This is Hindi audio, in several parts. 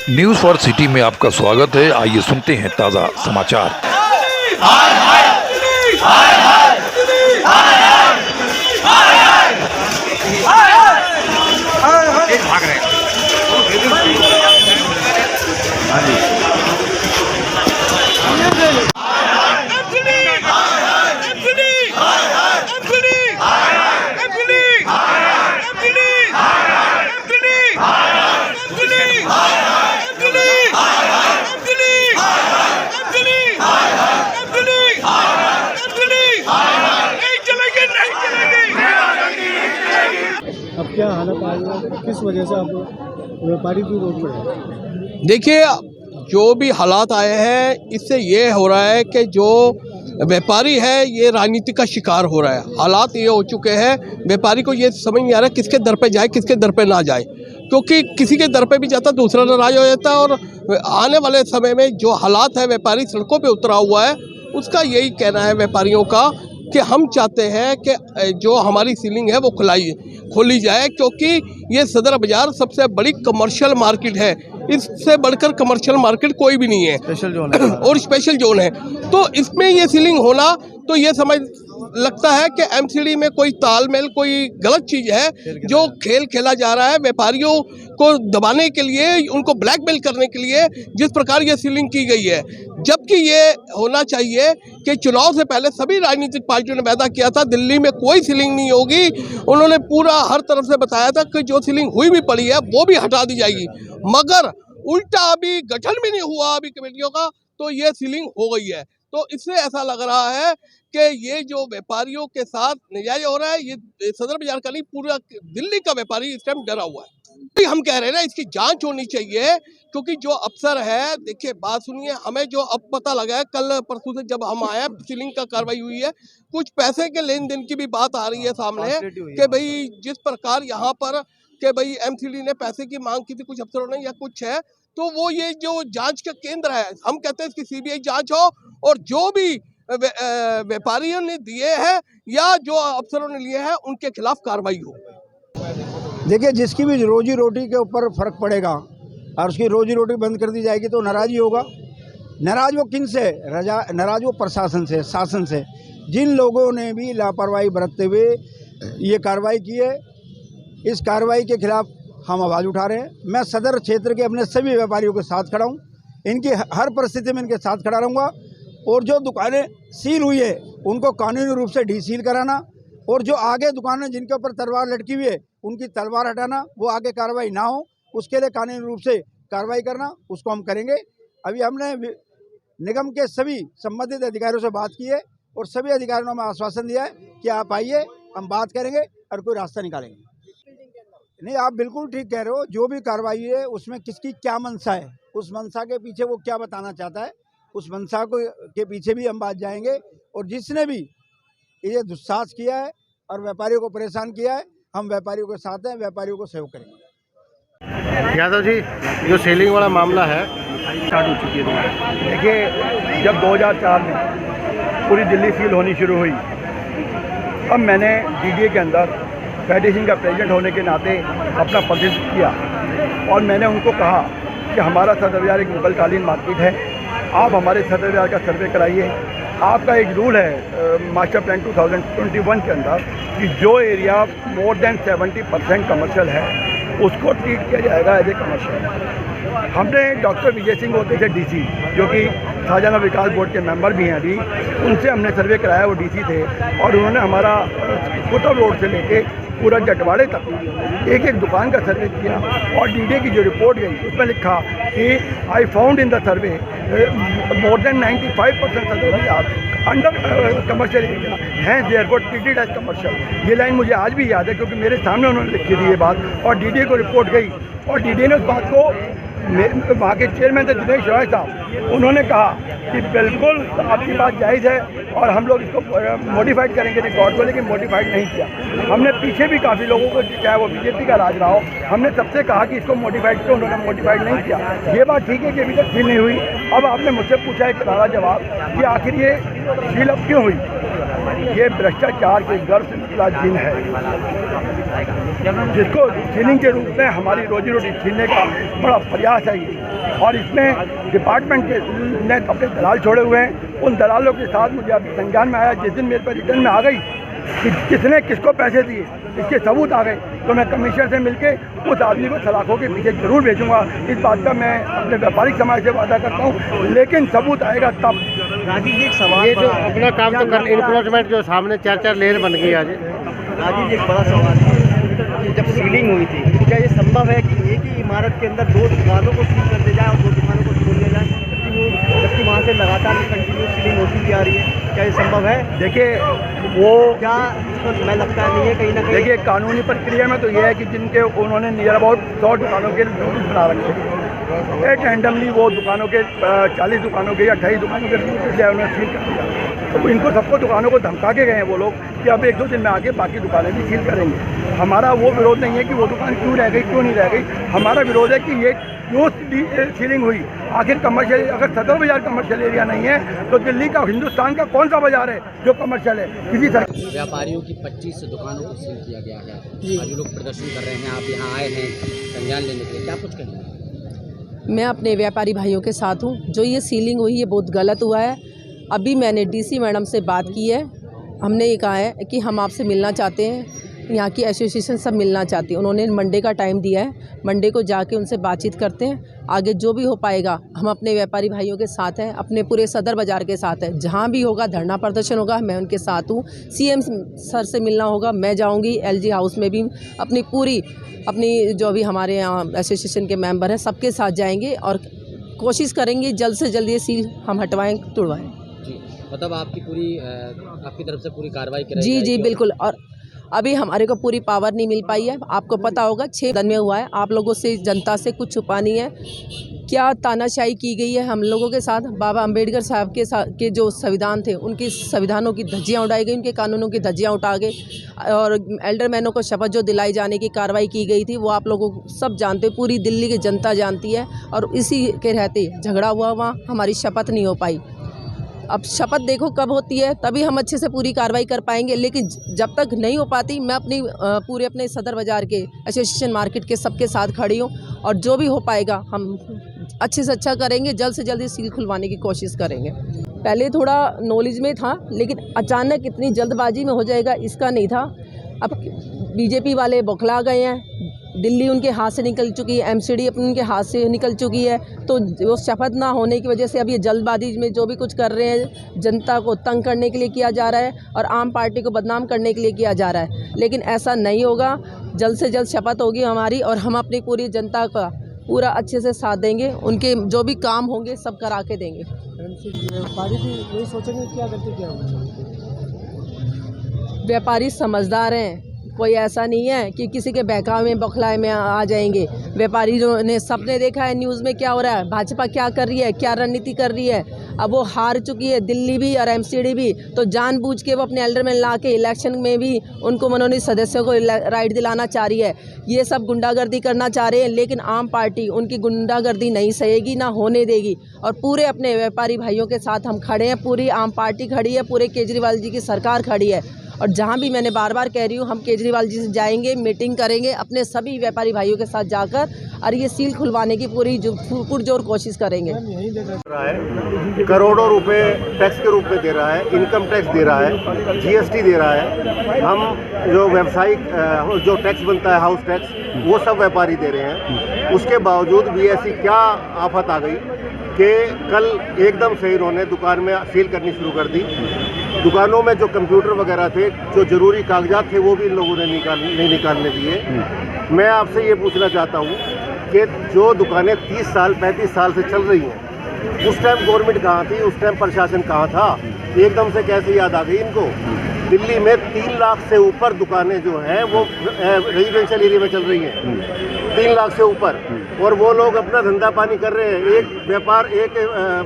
न्यूज फॉर सिटी में आपका स्वागत है। आइए सुनते हैं ताजा समाचार। अब क्या हालत आ रही है, किस वजह से आप व्यापारी भी रोड पर है? देखिए, जो भी हालात आए हैं इससे ये हो रहा है कि जो व्यापारी है ये राजनीति का शिकार हो रहा है। हालात ये हो चुके हैं, व्यापारी को ये समझ नहीं आ रहा किसके दर पे जाए किसके दर पे ना जाए, क्योंकि किसी के दर पे भी जाता दूसरा नाराज हो जाता है। और आने वाले समय में जो हालात है, व्यापारी सड़कों पे उतरा हुआ है, उसका यही कहना है व्यापारियों का कि हम चाहते हैं कि जो हमारी सीलिंग है वो खोली जाए, क्योंकि ये सदर बाज़ार सबसे बड़ी कमर्शियल मार्केट है। इससे बढ़कर कमर्शियल मार्केट कोई भी नहीं है, स्पेशल जोन है और स्पेशल जोन है। तो इसमें ये सीलिंग होना तो ये समझ लगता है कि एमसीडी में कोई तालमेल, कोई गलत चीज़ है जो खेल खेला जा रहा है व्यापारियों को दबाने के लिए, उनको ब्लैकमेल करने के लिए जिस प्रकार ये सीलिंग की गई है। जबकि ये होना चाहिए कि चुनाव से पहले सभी राजनीतिक पार्टियों ने वादा किया था दिल्ली में कोई सीलिंग नहीं होगी। उन्होंने पूरा हर तरफ से बताया था कि जो सीलिंग हुई भी पड़ी है वो भी हटा दी जाएगी, मगर उल्टा अभी गठन भी नहीं हुआ अभी कमेटियों का, तो ये सीलिंग हो गई है। तो इससे ऐसा लग रहा है कि ये जो व्यापारियों के साथ नजायज हो रहा है, ये सदर बाजार का नहीं, पूरा दिल्ली का व्यापारी इस टाइम डरा हुआ है। हम कह रहे हैं ना, इसकी जांच होनी चाहिए, क्योंकि जो अफसर है, देखिए बात सुनिए, हमें जो अब पता लगा है कल परसों से जब हम आए, सीलिंग का कार्रवाई हुई है, कुछ पैसे के लेन देन की भी बात आ रही है सामने कि भाई जिस प्रकार यहाँ पर कि भाई एमसीडी ने पैसे की मांग की थी कुछ अफसरों ने या कुछ है, तो वो ये जो जांच का केंद्र है, हम कहते हैं इसकी सीबीआई जांच हो और जो भी व्यापारियों ने दिए हैं या जो अफसरों ने लिए हैं उनके खिलाफ कार्रवाई हो। देखिए, जिसकी भी रोजी रोटी के ऊपर फर्क पड़ेगा और उसकी रोजी रोटी बंद कर दी जाएगी तो नाराज ही होगा। नाराज वो किन से? नाराज वो प्रशासन से, शासन से, जिन लोगों ने भी लापरवाही बरतते हुए ये कार्रवाई की है। इस कार्रवाई के खिलाफ हम आवाज़ उठा रहे हैं। मैं सदर क्षेत्र के अपने सभी व्यापारियों के साथ खड़ा हूँ, इनकी हर परिस्थिति में इनके साथ खड़ा रहूँगा। और जो दुकानें सील हुई है उनको कानूनी रूप से डीसील कराना, और जो आगे दुकानें जिनके ऊपर तलवार लटकी हुई है उनकी तलवार हटाना, वो आगे कार्रवाई ना हो उसके लिए कानूनी रूप से कार्रवाई करना, उसको हम करेंगे। अभी हमने निगम के सभी संबंधित अधिकारियों से बात की है और सभी अधिकारियों ने हमें आश्वासन दिया है कि आप आइए, हम बात करेंगे और कोई रास्ता निकालेंगे। नहीं, आप बिल्कुल ठीक कह रहे हो। जो भी कार्रवाई है उसमें किसकी क्या मंशा है, उस मंशा के पीछे वो क्या बताना चाहता है, उस मंशा को के पीछे भी हम बात जाएंगे। और जिसने भी ये दुस्साहस किया है और व्यापारियों को परेशान किया है, हम व्यापारियों के साथ हैं, व्यापारियों को सहयोग करेंगे। यादव जी, जो सेलिंग वाला मामला है स्टार्ट हो चुकी है। देखिए, जब 2004 में पूरी दिल्ली सील होनी शुरू हुई, अब मैंने डीडीए के अंदर फेडरेशन का प्रेसिडेंट होने के नाते अपना प्रतिनिधित्व किया और मैंने उनको कहा कि हमारा सदर बाज़ार एक मुगलकालीन मार्केट है, आप हमारे सदर बाज़ार का सर्वे कराइए। आपका एक रूल है मास्टर प्लान 2021 के अंदर कि जो एरिया मोर देन 70% कमर्शियल है उसको ट्रीट किया जाएगा एज ए कमर्शियल। हमने डॉक्टर विजय सिंह होते थे डीसी, जो कि शाहजहां विकास बोर्ड के मेंबर भी हैं अभी, उनसे हमने सर्वे कराया, वो डीसी थे, और उन्होंने हमारा कुतुब रोड से लेके पूरा जटवाड़े तक एक एक दुकान का सर्वे किया। और डीडीए की जो रिपोर्ट गई उसमें लिखा कि I found in the survey more than 95% सदर बाज़ार अंडर कमर्शियल एरिया हैं, देयरफॉर ट्रीटेड एज कमर्शियल। ये लाइन मुझे आज भी याद है क्योंकि मेरे सामने उन्होंने लिखी थी ये बात, और डीडीए को रिपोर्ट गई और डीडीए ने उस बात को, वहाँ के चेयरमैन थे दिनेश रॉय साहब, उन्होंने कहा कि बिल्कुल आपकी बात जायज़ है और हम लोग इसको मॉडिफाइड करेंगे रिकॉर्ड को, लेकिन मॉडिफाइड नहीं किया। हमने पीछे भी काफ़ी लोगों को, चाहे वो बीजेपी का राज रहा हो, हमने सबसे कहा कि इसको मॉडिफाइड करो, उन्होंने मॉडिफाइड नहीं किया। ये बात ठीक है कि अभी तक सील नहीं हुई। अब आपने मुझसे पूछा एक करारा जवाब कि आखिर ये सील अब क्यों हुई। ये भ्रष्टाचार के गर्भ से निकला जिन है, जिसको सीलिंग के रूप में हमारी रोजी रोटी छीनने का बड़ा प्रयास है ये। और इसमें डिपार्टमेंट के ने अपने दलाल छोड़े हुए हैं। उन दलालों के साथ मुझे अभी संज्ञान में आया, जिस दिन मेरे पर रिटर्न में आ गई कि किसने किसको पैसे दिए, इसके सबूत आ गए, तो मैं कमिश्नर से मिलके उस आदमी को सलाखों के पीछे जरूर भेजूंगा। इस बात का मैं अपने व्यापारिक समाज से वादा करता हूँ, लेकिन सबूत आएगा तब। राजीव जी एक सवाल, ये जो अपना काम तो कर इंक्रोचमेंट जो सामने 4-4 लेयर बन गई आज। राजीव जी एक बड़ा सवाल है कि जब सीलिंग हुई थी तो क्या ये संभव है कि एक ही इमारत के अंदर 2 दुकानों को सील कर दिया जाए और 2 दुकानों को खोल दिया जाए, जबकि वहाँ से लगातार कंटिन्यू सीलिंग होती जा रही है? क्या ये संभव है? देखिए वो क्या मैं लगता नहीं है कहीं ना कहीं। देखिए कानूनी प्रक्रिया में तो ये है कि जिनके उन्होंने नियर अबाउट 100 दुकानों के नोटिस बना रखे हैं, एक रैंडमली वो दुकानों के 40 दुकानों के या 28 दुकानों के नोटिस लिया, उन्होंने सील कर दिया। तो इनको सबको दुकानों को धमका के गए हैं वो लोग कि अब 1-2 दिन में आके बाकी दुकानें भी सील करेंगे। हमारा वो विरोध नहीं है कि वो दुकान क्यों रह गई, क्यों नहीं रह गई। हमारा विरोध है कि ये क्यों सीलिंग हुई। आखिर कमर्शियल, अगर सदर बाजार कमर्शियल एरिया नहीं है तो दिल्ली का, हिंदुस्तान का कौन सा बाजार है जो कमर्शियल है? किसी तरह व्यापारियों की 25 दुकानों को सील किया गया है। आज लोग प्रदर्शन कर रहे हैं, आप यहाँ आए हैं संज्ञान लेने के लिए, क्या कुछ कहेंगे? मैं अपने व्यापारी भाइयों के साथ हूँ। जो ये सीलिंग हुई है बहुत गलत हुआ है। अभी मैंने डीसी मैडम से बात की है, हमने ये कहा है कि हम आपसे मिलना चाहते हैं, यहाँ की एसोसिएशन सब मिलना चाहती है। उन्होंने मंडे का टाइम दिया है, मंडे को जाके उनसे बातचीत करते हैं। आगे जो भी हो पाएगा हम अपने व्यापारी भाइयों के साथ हैं, अपने पूरे सदर बाज़ार के साथ हैं। जहाँ भी होगा धरना प्रदर्शन होगा मैं उनके साथ हूँ। सीएम सर से मिलना होगा, मैं जाऊँगी। एलजी हाउस में भी अपनी जो भी हमारे यहाँ एसोसिएशन के मेंबर हैं सबके साथ जाएंगे और कोशिश करेंगे जल्द से जल्द ये सील हम हटवाएँ, तुड़वाएँ। जी, मतलब आपकी तरफ से पूरी कार्रवाई कराई जी जाएगी? बिल्कुल। और अभी हमारे को पूरी पावर नहीं मिल पाई है। आपको पता होगा 6 दिन में हुआ है। आप लोगों से, जनता से कुछ छुपा नहीं है। क्या तानाशाही की गई है हम लोगों के साथ। बाबा अंबेडकर साहब के जो संविधान थे, उनकी संविधानों की धज्जियां उड़ाई गई, उनके कानूनों की धज्जियां उठा गए। और एल्डरमैनों को शपथ जो दिलाई जाने की कार्रवाई की गई थी वो आप लोगों को सब जानते, पूरी दिल्ली की जनता जानती है। और इसी के रहते झगड़ा हुआ, वहाँ हमारी शपथ नहीं हो पाई। अब शपथ देखो कब होती है, तभी हम अच्छे से पूरी कार्रवाई कर पाएंगे। लेकिन जब तक नहीं हो पाती, मैं अपने सदर बाज़ार के एसोसिएशन मार्केट के सबके साथ खड़ी हूँ। और जो भी हो पाएगा हम अच्छे से अच्छा करेंगे, जल्द से जल्द सील खुलवाने की कोशिश करेंगे। पहले थोड़ा नॉलेज में था, लेकिन अचानक इतनी जल्दबाजी में हो जाएगा इसका नहीं था। अब बीजेपी वाले बौखला गए हैं, दिल्ली उनके हाथ से निकल चुकी है, एमसीडी अपने उनके हाथ से निकल चुकी है। तो वो शपथ ना होने की वजह से अब ये जल्दबाजी में जो भी कुछ कर रहे हैं, जनता को तंग करने के लिए किया जा रहा है और आम पार्टी को बदनाम करने के लिए किया जा रहा है। लेकिन ऐसा नहीं होगा, जल्द से जल्द शपथ होगी हमारी और हम अपनी पूरी जनता का पूरा अच्छे से साथ देंगे। उनके जो भी काम होंगे सब करा के देंगे। व्यापारी समझदार हैं, कोई ऐसा नहीं है कि किसी के बहकावे में बौखलाए में आ जाएंगे। व्यापारी जो ने सबने देखा है न्यूज़ में क्या हो रहा है, भाजपा क्या कर रही है, क्या रणनीति कर रही है। अब वो हार चुकी है दिल्ली भी और एमसीडी भी, तो जानबूझ के वो अपने एल्डरमैन ला के इलेक्शन में भी उनको मनोनीत सदस्यों को राइट दिलाना चाह रही है। ये सब गुंडागर्दी करना चाह रहे हैं, लेकिन आम पार्टी उनकी गुंडागर्दी नहीं सहेगी, ना होने देगी। और पूरे अपने व्यापारी भाइयों के साथ हम खड़े हैं, पूरी आम पार्टी खड़ी है, पूरे केजरीवाल जी की सरकार खड़ी है। और जहाँ भी मैंने बार बार कह रही हूँ, हम केजरीवाल जी से जाएंगे, मीटिंग करेंगे अपने सभी व्यापारी भाइयों के साथ जाकर, और ये सील खुलवाने की पूरी पुरजोर कोशिश करेंगे। करोड़ों रुपए टैक्स के रूप में दे रहा है, इनकम टैक्स दे रहा है, जीएसटी दे रहा है। हम जो व्यावसायिक जो टैक्स बनता है, हाउस टैक्स, वो सब व्यापारी दे रहे हैं। उसके बावजूद भी ऐसी क्या आफत आ गई कि कल एकदम से इन्होंने दुकान में सील करनी शुरू कर दी। दुकानों में जो कंप्यूटर वगैरह थे, जो ज़रूरी कागजात थे, वो भी इन लोगों ने नहीं निकालने दिए। मैं आपसे ये पूछना चाहता हूँ कि जो दुकानें 30 साल 35 साल से चल रही हैं, उस टाइम गवर्नमेंट कहाँ थी, उस टाइम प्रशासन कहाँ था? एकदम से कैसे याद आ गई इनको? दिल्ली में 3 लाख से ऊपर दुकानें जो हैं वो रेजिडेंशियल एरिया में चल रही हैं, 3 लाख से ऊपर। और वो लोग अपना धंधा पानी कर रहे हैं। एक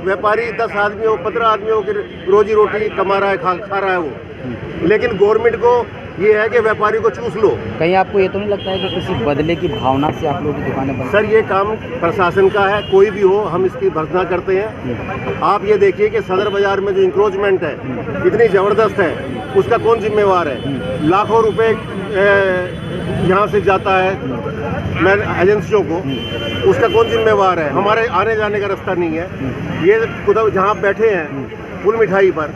व्यापारी 10 आदमियों 15 आदमियों की रोजी रोटी कमा रहा है, खा रहा है वो। लेकिन गवर्नमेंट को ये है कि व्यापारी को चूस लो। कहीं आपको ये तो नहीं लगता है कि किसी बदले की भावना से आप लोगों की दुकानें बंद? सर ये काम प्रशासन का है, कोई भी हो हम इसकी भर्त्सना करते हैं। आप ये देखिए कि सदर बाजार में जो इंक्रोचमेंट है इतनी ज़बरदस्त है, उसका कौन जिम्मेवार है? लाखों रुपए यहाँ से जाता है मैं एजेंसियों को, उसका कौन जिम्मेवार है? हमारे आने जाने का रास्ता नहीं है। ये खुद जहाँ आप बैठे हैं फुल मिठाई पर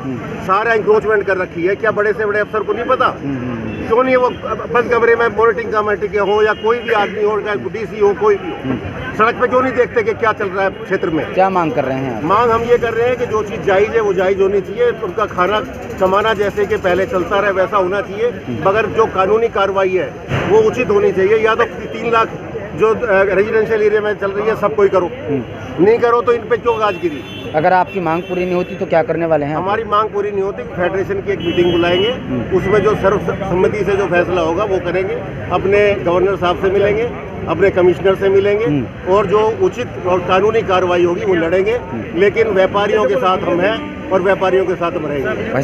सारा इंक्रोचमेंट कर रखी है। क्या बड़े से बड़े अफसर को नहीं पता? क्यों नहीं वो बंद कमरे में मॉनिटरिंग कमेटी के हो या कोई भी आदमी हो, चाहे डीसी हो, कोई भी हो, सड़क पे क्यों नहीं देखते कि क्या चल रहा है क्षेत्र में? क्या मांग कर रहे हैं आप? मांग हम ये कर रहे हैं कि जो चीज़ जायज़ है वो जायज़ होनी चाहिए। उनका खाना कमाना जैसे कि पहले चलता रहे वैसा होना चाहिए, मगर जो कानूनी कार्रवाई है वो उचित होनी चाहिए। या तो 3 लाख जो रेजिडेंशियल एरिया में चल रही है सब कोई करो, नहीं करो तो इन पे क्यों गाजगिरी? अगर आपकी मांग पूरी नहीं होती तो क्या करने वाले हैं? हमारी मांग पूरी नहीं होती, फेडरेशन की एक मीटिंग बुलाएंगे, उसमें जो सर्वसम्मति से जो फैसला होगा वो करेंगे। अपने गवर्नर साहब से मिलेंगे, अपने कमिश्नर से मिलेंगे और जो उचित और कानूनी कार्रवाई होगी वो लड़ेंगे। लेकिन व्यापारियों के साथ हम हैं और व्यापारियों के साथ हम रहेंगे।